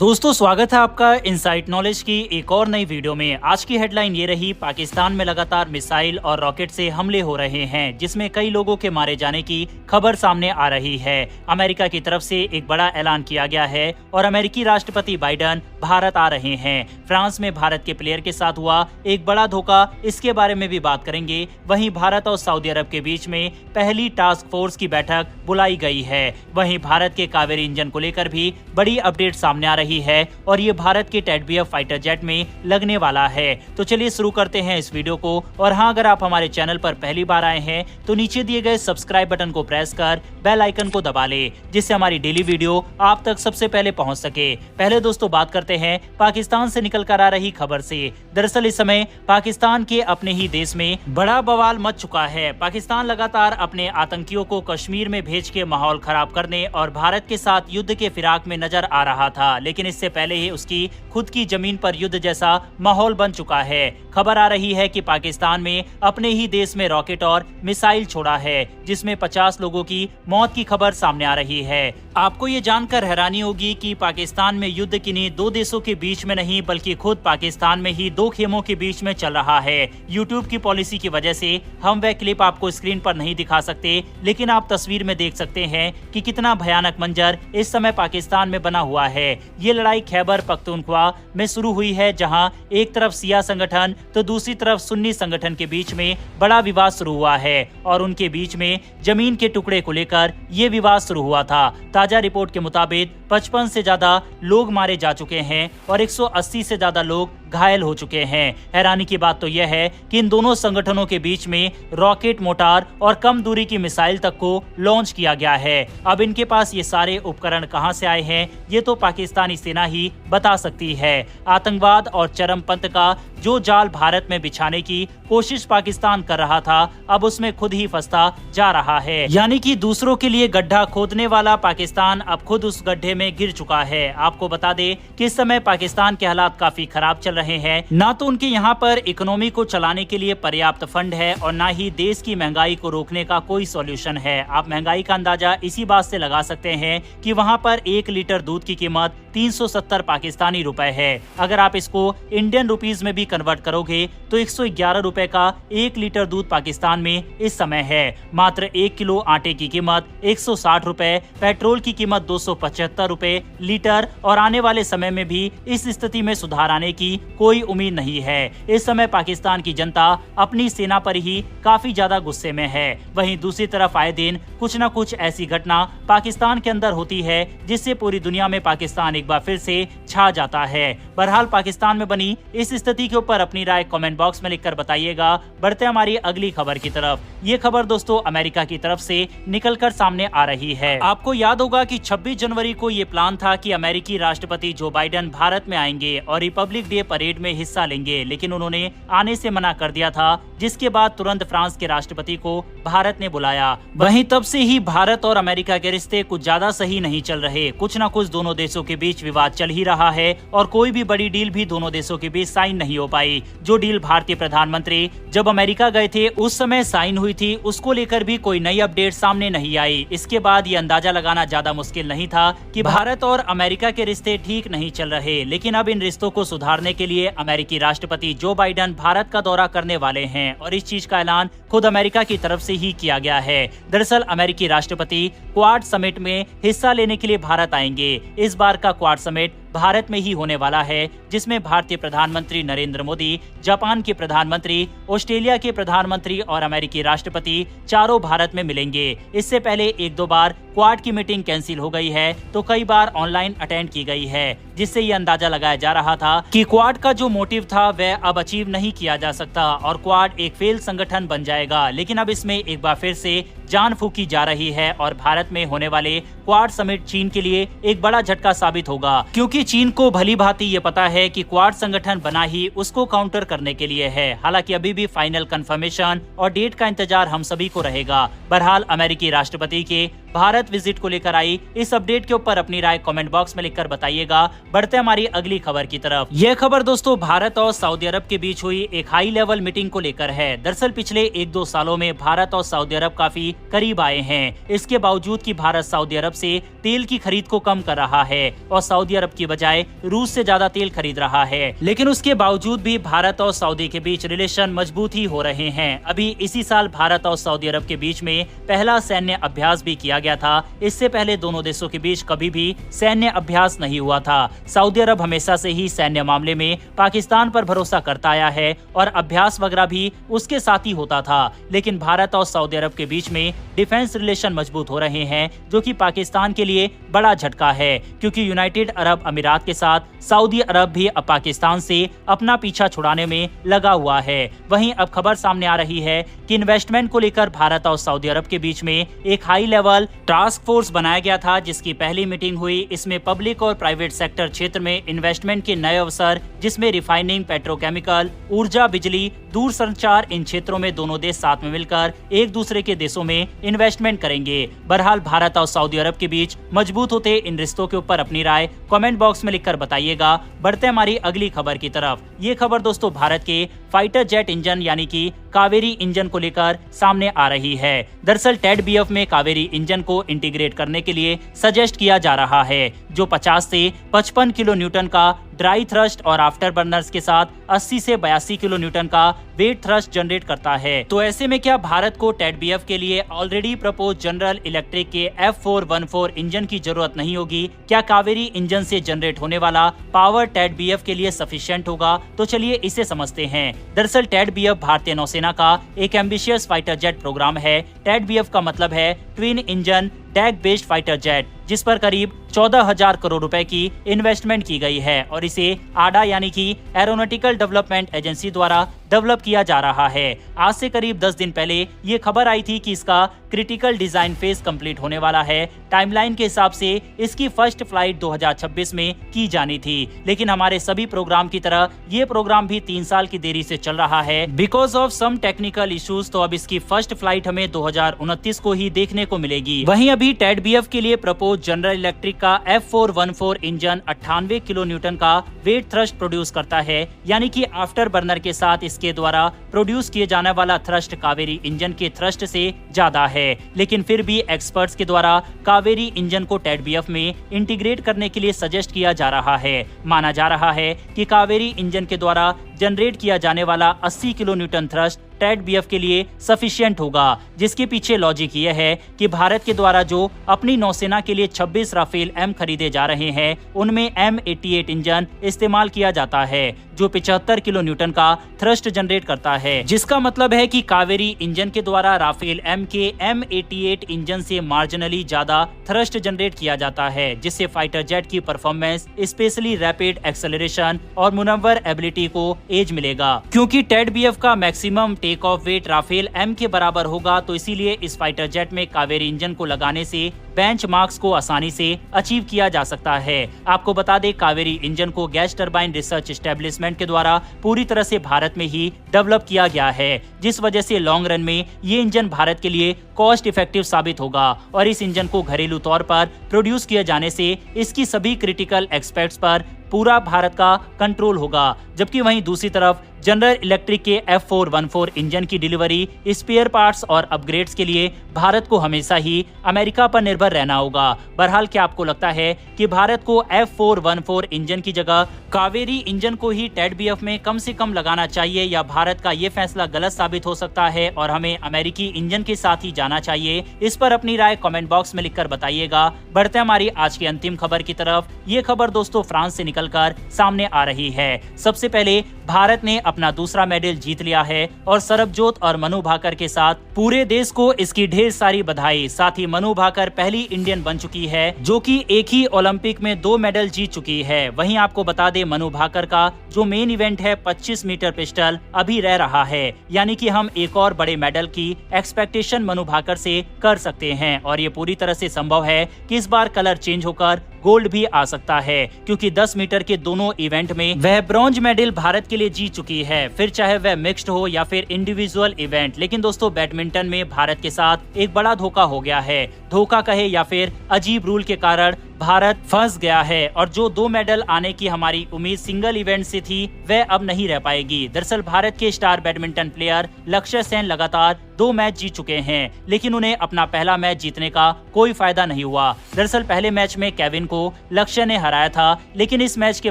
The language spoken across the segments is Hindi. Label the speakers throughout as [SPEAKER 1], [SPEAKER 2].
[SPEAKER 1] दोस्तों स्वागत है आपका इनसाइट नॉलेज की एक और नई वीडियो में। आज की हेडलाइन ये रही, पाकिस्तान में लगातार मिसाइल और रॉकेट से हमले हो रहे हैं जिसमें कई लोगों के मारे जाने की खबर सामने आ रही है। अमेरिका की तरफ से एक बड़ा ऐलान किया गया है और अमेरिकी राष्ट्रपति बाइडेन भारत आ रहे हैं। फ्रांस में भारत के प्लेयर के साथ हुआ एक बड़ा धोखा, इसके बारे में भी बात करेंगे। वहीं भारत और सऊदी अरब के बीच में पहली टास्क फोर्स की बैठक बुलाई गई है। वहीं भारत के कावेरी इंजन को लेकर भी बड़ी अपडेट सामने आ रही है और ये भारत के टेडबीएफ फाइटर जेट में लगने वाला है। तो चलिए शुरू करते हैं इस वीडियो को। और हाँ, अगर आप हमारे चैनल पर पहली बार आए हैं तो नीचे दिए गए सब्सक्राइब बटन को प्रेस कर बेल आइकन को दबा ले, जिससे हमारी डेली वीडियो आप तक सबसे पहले पहुंच सके। पहले दोस्तों बात करते हैं पाकिस्तान से निकल कर आ रही खबर से। दरअसल इस समय पाकिस्तान के अपने ही देश में बड़ा बवाल मच चुका है। पाकिस्तान लगातार अपने आतंकियों को कश्मीर में भेज के माहौल खराब करने और भारत के साथ युद्ध के फिराक में नजर आ रहा था, लेकिन इससे पहले ही उसकी खुद की जमीन पर युद्ध जैसा माहौल बन चुका है। खबर आ रही है कि पाकिस्तान में अपने ही देश में रॉकेट और मिसाइल छोड़ा है जिसमें 50 लोगों की मौत की खबर सामने आ रही है। आपको ये जानकर हैरानी होगी कि पाकिस्तान में युद्ध किन्हीं दो देशों के बीच में नहीं बल्कि खुद पाकिस्तान में ही दो खेमों के बीच में चल रहा है। यूट्यूब की पॉलिसी की वजह से हम वह क्लिप आपको स्क्रीन पर नहीं दिखा सकते, लेकिन आप तस्वीर में देख सकते हैं कि कितना भयानक मंजर इस समय पाकिस्तान में बना हुआ है। ये लड़ाई खैबर पख्तूनख्वा में शुरू हुई है, जहां एक तरफ शिया संगठन तो दूसरी तरफ सुन्नी संगठन के बीच में बड़ा विवाद शुरू हुआ है और उनके बीच में जमीन के टुकड़े को लेकर ये विवाद शुरू हुआ था। ताजा रिपोर्ट के मुताबिक 55 से ज्यादा लोग मारे जा चुके हैं और 180 से ज्यादा लोग घायल हो चुके हैं। हैरानी की बात तो यह है कि इन दोनों संगठनों के बीच में रॉकेट, मोटार और कम दूरी की मिसाइल तक को लॉन्च किया गया है। अब इनके पास ये सारे उपकरण कहां से आए हैं ये तो पाकिस्तानी सेना ही बता सकती है। आतंकवाद और चरमपंथ का जो जाल भारत में बिछाने की कोशिश पाकिस्तान कर रहा था, अब उसमें खुद ही फंसता जा रहा है। यानी कि दूसरों के लिए गड्ढा खोदने वाला पाकिस्तान अब खुद उस गड्ढे में गिर चुका है। आपको बता दें कि इस समय पाकिस्तान के हालात काफी खराब चल रहे हैं। ना तो उनके यहाँ पर इकोनॉमी को चलाने के लिए पर्याप्त फंड है और ना ही देश की महंगाई को रोकने का कोई सॉल्यूशन है। आप महंगाई का अंदाजा इसी बात से लगा सकते हैं कि वहाँ पर 1 लीटर दूध की कीमत 370 पाकिस्तानी रुपए है। अगर आप इसको इंडियन रुपीज में भी कन्वर्ट करोगे तो 111 रुपए का 1 लीटर दूध पाकिस्तान में इस समय है। मात्र 1 किलो आटे की कीमत 160 रुपए, पेट्रोल की कीमत 275 रुपए लीटर और आने वाले समय में भी इस स्थिति में सुधार आने की कोई उम्मीद नहीं है। इस समय पाकिस्तान की जनता अपनी सेना पर ही काफी ज्यादा गुस्से में है। वहीं दूसरी तरफ आए दिन कुछ न कुछ ऐसी घटना पाकिस्तान के अंदर होती है जिससे पूरी दुनिया में पाकिस्तान एक बार फिर से छा जाता है। बहरहाल पाकिस्तान में बनी इस स्थिति के ऊपर अपनी राय कमेंट बॉक्स में लिखकर बताइएगा। बढ़ते हमारी अगली खबर की तरफ। ये खबर दोस्तों अमेरिका की तरफ से निकलकर सामने आ रही है। आपको याद होगा कि 26 जनवरी को ये प्लान था कि अमेरिकी राष्ट्रपति जो बाइडेन भारत में आएंगे और रिपब्लिक डे परेड में हिस्सा लेंगे, लेकिन उन्होंने आने से मना कर दिया था, जिसके बाद तुरंत फ्रांस के राष्ट्रपति को भारत ने बुलाया। वहीं तब से ही भारत और अमेरिका के रिश्ते कुछ ज्यादा सही नहीं चल रहे। कुछ न कुछ दोनों देशों के बीच विवाद चल ही रहा है और कोई भी बड़ी डील भी दोनों देशों के बीच साइन नहीं हो पाई। जो डील भारतीय प्रधानमंत्री जब अमेरिका गए थे उस समय साइन हुई थी, उसको लेकर भी कोई नई अपडेट सामने नहीं आई। इसके बाद ये अंदाजा लगाना ज्यादा मुश्किल नहीं था कि भारत और अमेरिका के रिश्ते ठीक नहीं चल रहे। लेकिन अब इन रिश्तों को सुधारने के लिए अमेरिकी राष्ट्रपति जो बाइडेन भारत का दौरा करने वाले हैं और इस चीज का ऐलान खुद अमेरिका की तरफ से ही किया गया है। दरअसल अमेरिकी राष्ट्रपति क्वाड समिट में हिस्सा लेने के लिए भारत आएंगे। इस बार का क्वाड समिट भारत में ही होने वाला है, जिसमें भारतीय प्रधानमंत्री नरेंद्र मोदी, जापान के प्रधानमंत्री, ऑस्ट्रेलिया के प्रधानमंत्री और अमेरिकी राष्ट्रपति चारों भारत में मिलेंगे। इससे पहले 1-2 बार क्वाड की मीटिंग कैंसिल हो गई है तो कई बार ऑनलाइन अटेंड की गई है, जिससे ये अंदाजा लगाया जा रहा था कि क्वाड का जो मोटिव था वह अब अचीव नहीं किया जा सकता और क्वाड एक फेल संगठन बन जाएगा। लेकिन अब इसमें एक बार फिर से जान फूकी जा रही है और भारत में होने वाले क्वाड समिट चीन के लिए एक बड़ा झटका साबित होगा, क्योंकि चीन को भली भांति ये पता है कि क्वाड संगठन बना ही उसको काउंटर करने के लिए है। हालांकि अभी भी फाइनल कंफर्मेशन और डेट का इंतजार हम सभी को रहेगा। बहरहाल अमेरिकी राष्ट्रपति के भारत विजिट को लेकर आई इस अपडेट के ऊपर अपनी राय कमेंट बॉक्स में लिखकर बताइएगा। बढ़ते हमारी अगली खबर की तरफ। यह खबर दोस्तों भारत और सऊदी अरब के बीच हुई एक हाई लेवल मीटिंग को लेकर है। दरअसल पिछले 1-2 सालों में भारत और सऊदी अरब काफी करीब आए हैं। इसके बावजूद कि भारत सऊदी अरब से तेल की खरीद को कम कर रहा है और सऊदी अरब की बजाय रूस से ज्यादा तेल खरीद रहा है। लेकिन उसके बावजूद भी भारत और सऊदी के बीच रिलेशन मजबूत ही हो रहे हैं। अभी इसी साल भारत और सऊदी अरब के बीच में पहला सैन्य अभ्यास भी किया गया था। इससे पहले दोनों देशों के बीच कभी भी सैन्य अभ्यास नहीं हुआ था। सऊदी अरब हमेशा से ही सैन्य मामले में पाकिस्तान पर भरोसा करता आया है और अभ्यास वगैरह भी उसके साथ ही होता था। लेकिन भारत और सऊदी अरब के बीच में डिफेंस रिलेशन मजबूत हो रहे हैं, जो कि पाकिस्तान के लिए बड़ा झटका है, क्योंकि यूनाइटेड अरब अमीरात के साथ सऊदी अरब भी अब पाकिस्तान से अपना पीछा छुड़ाने में लगा हुआ है। वहीं अब खबर सामने आ रही है कि इन्वेस्टमेंट को लेकर भारत और सऊदी अरब के बीच में एक हाई लेवल टास्क फोर्स बनाया गया था, जिसकी पहली मीटिंग हुई। इसमें पब्लिक और प्राइवेट सेक्टर क्षेत्र में इन्वेस्टमेंट के नए अवसर, जिसमें रिफाइनिंग, पेट्रोकेमिकल, ऊर्जा, बिजली, दूरसंचार, इन क्षेत्रों में दोनों देश साथ में मिलकर एक दूसरे के देशों में इन्वेस्टमेंट करेंगे। बहरहाल भारत और सऊदी अरब के बीच मजबूत होते इन रिश्तों के ऊपर अपनी राय कमेंट बॉक्स में लिखकर बताइएगा। बढ़ते हमारी अगली खबर की तरफ। ये खबर दोस्तों भारत के फाइटर जेट इंजन यानी कि कावेरी इंजन को लेकर सामने आ रही है। दरअसल टेड-बीएफ में कावेरी इंजन को इंटीग्रेट करने के लिए सजेस्ट किया जा रहा है, जो 50 से 55 किलो न्यूटन का ड्राई थ्रस्ट और आफ्टर बर्नर्स के साथ 80 से 82 किलो न्यूटन का वेट थ्रस्ट जनरेट करता है। तो ऐसे में क्या भारत को टेड-बीएफ के लिए ऑलरेडी प्रपोज जनरल इलेक्ट्रिक के F414 इंजन की जरूरत नहीं होगी? क्या कावेरी इंजन से जनरेट होने वाला पावर टेड-बीएफ के लिए सफिशिएंट होगा? तो चलिए इसे समझते हैं। दरअसल टेड-बीएफ भारतीय नौसेना का एक एम्बिशियस फाइटर जेट प्रोग्राम है। टेड-बीएफ का मतलब है twin engine deck based fighter jet, जिस पर करीब 14,000 करोड़ रुपए की इन्वेस्टमेंट की गई है और इसे आडा यानी कि एरोनॉटिकल डेवलपमेंट एजेंसी द्वारा डेवलप किया जा रहा है। आज से करीब 10 दिन पहले ये खबर आई थी कि इसका क्रिटिकल डिजाइन फेज कंप्लीट होने वाला है। टाइमलाइन के हिसाब से इसकी फर्स्ट फ्लाइट 2026 में की जानी थी, लेकिन हमारे सभी प्रोग्राम की तरह ये प्रोग्राम भी 3 साल की देरी से चल रहा है because of some technical issues. तो अब इसकी फर्स्ट फ्लाइट हमें 2029 को ही देखने को मिलेगी। वहीं अभी टेड-बीएफ के लिए प्रपोज जनरल इलेक्ट्रिक का F414 इंजन 98 किलो न्यूटन का वेट थ्रस्ट प्रोड्यूस करता है, यानी कि आफ्टर बर्नर के साथ इसके द्वारा प्रोड्यूस किए जाने वाला थ्रस्ट कावेरी इंजन के थ्रस्ट से ज्यादा है। लेकिन फिर भी एक्सपर्ट्स के द्वारा कावेरी इंजन को टेड-बीएफ में इंटीग्रेट करने के लिए सजेस्ट किया जा रहा है। माना जा रहा है कि कावेरी इंजन के द्वारा जनरेट किया जाने वाला 80 किलो न्यूटन थ्रस्ट टेड-बीएफ के लिए सफिशिएंट होगा, जिसके पीछे लॉजिक ये है कि भारत के द्वारा जो अपनी नौसेना के लिए 26 राफेल M खरीदे जा रहे हैं, उनमें M88 इंजन इस्तेमाल किया जाता है, जो 75 किलो न्यूटन का थ्रस्ट जनरेट करता है, जिसका मतलब है कि कावेरी इंजन के द्वारा राफेल M के M88 इंजन से मार्जिनली ज्यादा थ्रस्ट जनरेट किया जाता है, जिससे फाइटर जेट की परफॉर्मेंस, स्पेशली रैपिड एक्सेलरेशन और मुनव्वर एबिलिटी को एज मिलेगा। क्योंकि टेड-बीएफ का maximum take off weight Rafale M के बराबर होगा, तो इसीलिए इस फाइटर जेट में कावेरी इंजन को लगाने से बेंचमार्क्स को आसानी से अचीव किया जा सकता है। आपको बता दें, कावेरी इंजन को गैस टरबाइन रिसर्च एस्टेब्लिशमेंट के द्वारा पूरी तरह से भारत में ही डेवलप किया गया है, जिस वजह से लॉन्ग रन में ये इंजन भारत के लिए कॉस्ट इफेक्टिव साबित होगा और इस इंजन को घरेलू तौर पर प्रोड्यूस किए जाने से इसकी सभी क्रिटिकल एस्पेक्ट्स पर पूरा भारत का कंट्रोल होगा। जबकि वहीं दूसरी तरफ जनरल इलेक्ट्रिक के F414 इंजन की डिलीवरी, स्पेयर पार्ट्स और अपग्रेड्स के लिए भारत को हमेशा ही अमेरिका पर निर्भर रहना होगा। बहरहाल क्या आपको लगता है कि भारत को F414 इंजन की जगह कावेरी इंजन को ही टेड-बीएफ में कम से कम लगाना चाहिए, या भारत का ये फैसला गलत साबित हो सकता है और हमें अमेरिकी इंजन के साथ ही जाना चाहिए? इस पर अपनी राय कमेंट बॉक्स में लिखकर बताइएगा। बढ़ते हमारी आज की अंतिम खबर की तरफ। ये खबर दोस्तों फ्रांस से निकलकर सामने आ रही है। सबसे पहले भारत ने अपना दूसरा मेडल जीत लिया है और सरबजोत और मनु भाकर के साथ पूरे देश को इसकी ढेर सारी बधाई। साथ ही मनु भाकर पहली इंडियन बन चुकी है जो कि एक ही ओलंपिक में 2 मेडल जीत चुकी है। वहीं आपको बता दें, मनु भाकर का जो मेन इवेंट है 25 मीटर पिस्टल अभी रह रहा है, यानी कि हम एक और बड़े मेडल की एक्सपेक्टेशन मनु भाकर से कर सकते हैं और ये पूरी तरह से संभव है कि इस बार कलर चेंज होकर गोल्ड भी आ सकता है, क्योंकि 10 मीटर के दोनों इवेंट में वह ब्रॉन्ज मेडल भारत के लिए जीत चुकी है, फिर चाहे वह मिक्स्ड हो या फिर इंडिविजुअल इवेंट। लेकिन दोस्तों, बैडमिंटन में भारत के साथ एक बड़ा धोखा हो गया है। धोखा कहे या फिर अजीब रूल के कारण भारत फंस गया है और जो 2 मेडल आने की हमारी उम्मीद सिंगल इवेंट से थी, वह अब नहीं रह पाएगी। दरअसल भारत के स्टार बैडमिंटन प्लेयर लक्ष्य सेन लगातार 2 मैच जीत चुके हैं, लेकिन उन्हें अपना पहला मैच जीतने का कोई फायदा नहीं हुआ। दरअसल पहले मैच में केविन को लक्ष्य ने हराया था, लेकिन इस मैच के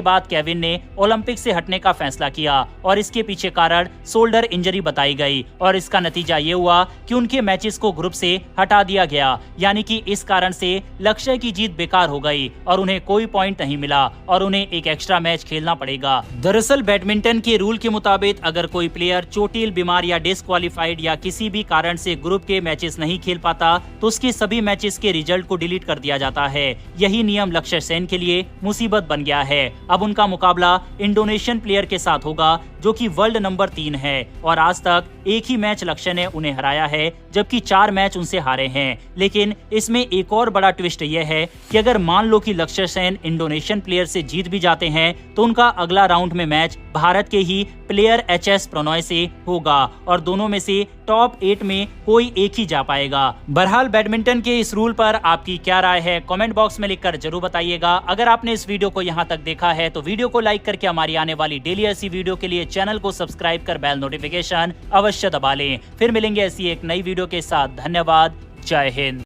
[SPEAKER 1] बाद केविन ने ओलंपिक से हटने का फैसला किया और इसके पीछे कारण शोल्डर इंजरी बताई गई और इसका नतीजा ये हुआ कि उनके मैचेस को ग्रुप से हटा दिया गया, यानी कि इस कारण से लक्ष्य की जीत बेकार हो गई और उन्हें कोई पॉइंट नहीं मिला और उन्हें एक एक्स्ट्रा मैच खेलना पड़ेगा। दरअसल बैडमिंटन के रूल के मुताबिक अगर कोई प्लेयर चोटिल, बीमार या डिस्क्वालीफाइड या किसी भी कारण से ग्रुप के मैचेस नहीं खेल पाता तो उसके सभी मैचेस के रिजल्ट को डिलीट कर दिया जाता है। यही नियम लक्ष्य सेन के लिए मुसीबत बन गया है। अब उनका मुकाबला इंडोनेशियन प्लेयर के साथ होगा जो कि वर्ल्ड नंबर 3 है और आज तक एक ही मैच लक्ष्य ने उन्हें हराया है, जबकि 4 मैच उनसे हारे हैं। लेकिन इसमें एक और बड़ा ट्विस्ट यह है कि अगर मान लो कि लक्ष्य सेन इंडोनेशियन प्लेयर से जीत भी जाते हैं तो उनका अगला राउंड में मैच भारत के ही प्लेयर HS प्रणॉय से होगा और दोनों में से टॉप 8 में कोई एक ही जा पाएगा। बहरहाल बैडमिंटन के इस रूल पर आपकी क्या राय है, कमेंट बॉक्स में लिखकर जरूर बताइएगा। अगर आपने इस वीडियो को यहाँ तक देखा है तो वीडियो को लाइक करके हमारी आने वाली डेली ऐसी वीडियो के लिए चैनल को सब्सक्राइब कर बेल नोटिफिकेशन अवश्य दबा लें। फिर मिलेंगे ऐसी एक नई वीडियो के साथ। धन्यवाद। जय हिंद।